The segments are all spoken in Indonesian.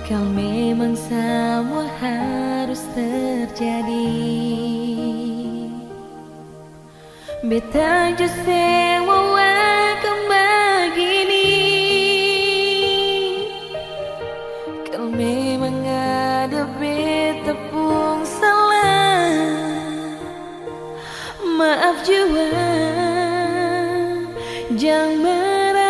Kalau memang semua harus terjadi, beta justru mau akan begini. Kalau memang ada beta pun salah, maaf jua, jangan marah.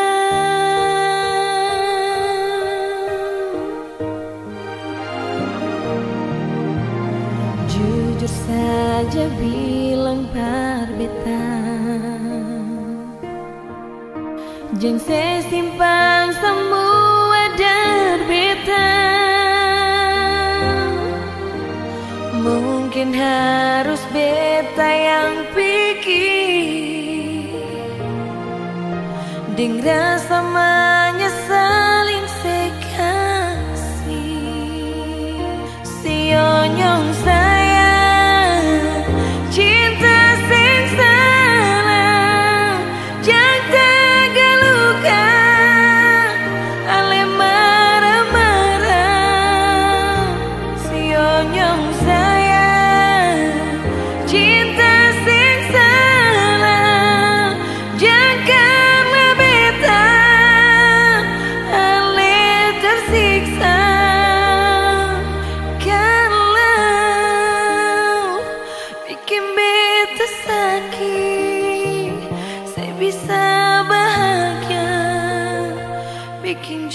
Jujur saja bilang par beta, jangan saya simpan semua dari beta. Mungkin harus beta yang pikir, dengan rasa menyesalin sekasih. Sionyong sayang, cinta sing salah, jangan tagaluka, ale marah-marah. Sionyong sayang, cinta sing salah, janganlah beta ale tersiksa. Kalau bikin beta sakit, saya bisa bahagia, bikin